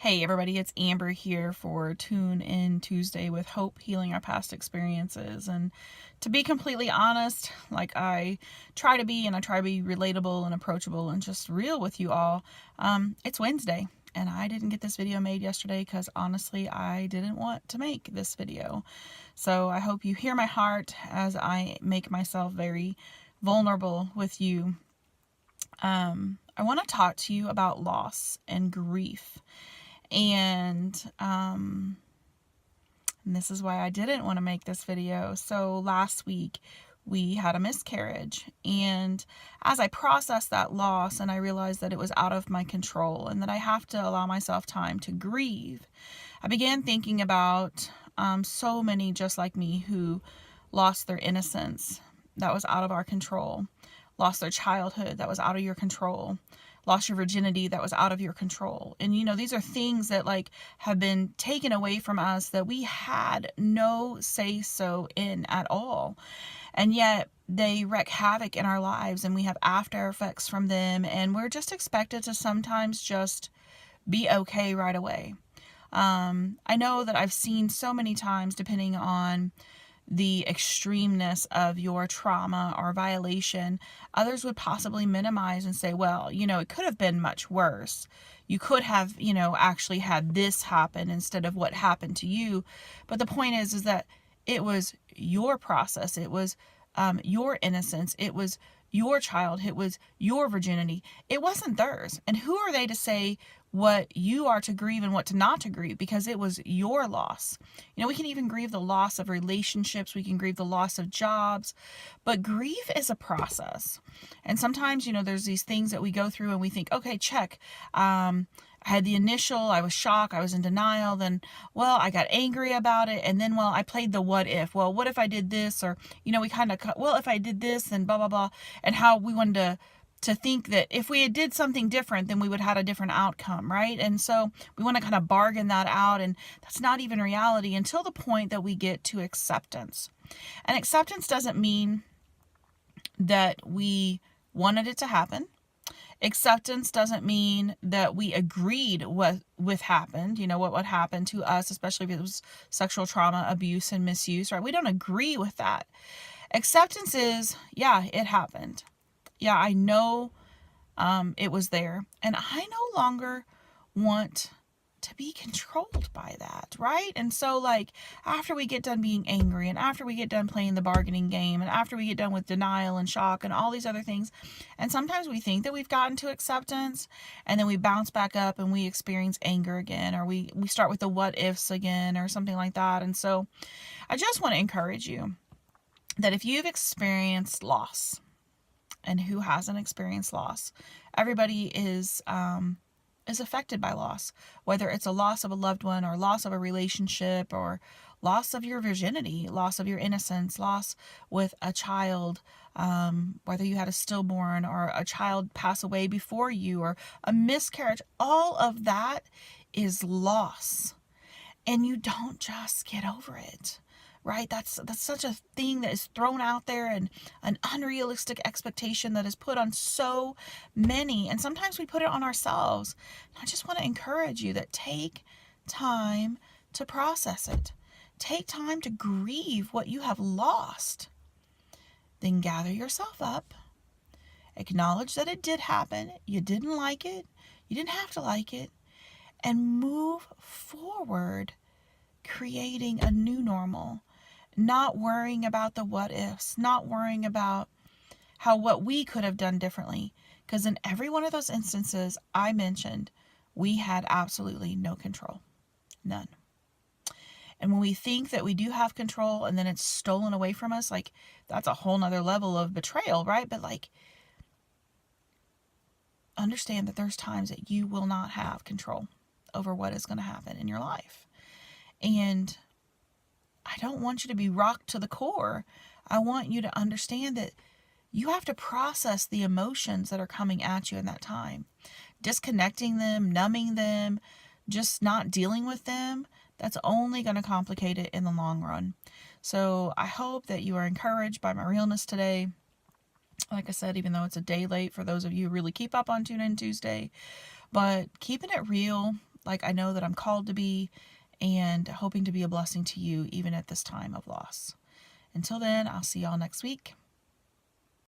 Hey everybody, it's Amber here for Tune In Tuesday with Hope, Healing Our Past Experiences. And to be completely honest, like I try to be, and I try to be relatable and approachable and just real with you all, it's Wednesday. And I didn't get this video made yesterday because honestly, I didn't want to make this video. So I hope you hear my heart as I make myself very vulnerable with you. I want to talk to you about loss and grief. And this is why I didn't want to make this video. So last week we had a miscarriage, and as I processed that loss and I realized that it was out of my control and that I have to allow myself time to grieve, I began thinking about so many just like me who lost their innocence that was out of our control, lost their childhood that was out of your control, lost your virginity that was out of your control. And these are things that have been taken away from us that we had no say so in at all. And yet they wreak havoc in our lives, and we have after effects from them, and we're just expected to sometimes just be okay right away. I know that I've seen so many times, depending on the extremeness of your trauma or violation, others would possibly minimize and say, well, it could have been much worse. You could have, actually had this happen instead of what happened to you. But the point is that it was your process. It was your innocence. It was your child. It was your virginity. It wasn't theirs. And who are they to say what you are to grieve and what to not to grieve, because it was your loss. We can even grieve the loss of relationships. We can grieve the loss of jobs, but grief is a process. And sometimes, there's these things that we go through and we think, okay, check. I had the initial, I was shocked, I was in denial, then, well, I got angry about it, and then, well, I played the what if. Well, what if I did this? Or, we kind of, well, if I did this, then blah, blah, blah, and how we wanted to think that if we had did something different, then we would have had a different outcome, right? And so we want to kind of bargain that out, and that's not even reality until the point that we get to acceptance. And acceptance doesn't mean that we wanted it to happen. Acceptance doesn't mean that we agreed with happened, what happened to us, especially if it was sexual trauma, abuse, and misuse, right? We don't agree with that. Acceptance is, yeah, it happened. Yeah, I know it was there, and I no longer want to be controlled by that, right? And so after we get done being angry, and after we get done playing the bargaining game, and after we get done with denial and shock and all these other things, and sometimes we think that we've gotten to acceptance, and then we bounce back up and we experience anger again, or we start with the what ifs again, or something like that. And so I just want to encourage you that if you've experienced loss, and who hasn't experienced loss? Everybody is affected by loss, whether it's a loss of a loved one, or loss of a relationship, or loss of your virginity, loss of your innocence, loss with a child, whether you had a stillborn or a child pass away before you, or a miscarriage. All of that is loss, and you don't just get over it. Right? That's such a thing that is thrown out there, and an unrealistic expectation that is put on so many. And sometimes we put it on ourselves. I just want to encourage you that take time to process it. Take time to grieve what you have lost. Then gather yourself up. Acknowledge that it did happen. You didn't like it. You didn't have to like it. And move forward, creating a new normal. Not worrying about the what ifs, not worrying about what we could have done differently. Because in every one of those instances I mentioned, we had absolutely no control. None. And when we think that we do have control and then it's stolen away from us, that's a whole nother level of betrayal, right? But understand that there's times that you will not have control over what is going to happen in your life. And I don't want you to be rocked to the core. I want you to understand that you have to process the emotions that are coming at you in that time. Disconnecting them, numbing them, just not dealing with them, that's only going to complicate it in the long run. So I hope that you are encouraged by my realness today. Like I said, even though it's a day late for those of you who really keep up on Tune In Tuesday, but keeping it real like I know that I'm called to be, and hoping to be a blessing to you even at this time of loss. Until then, I'll see y'all next week.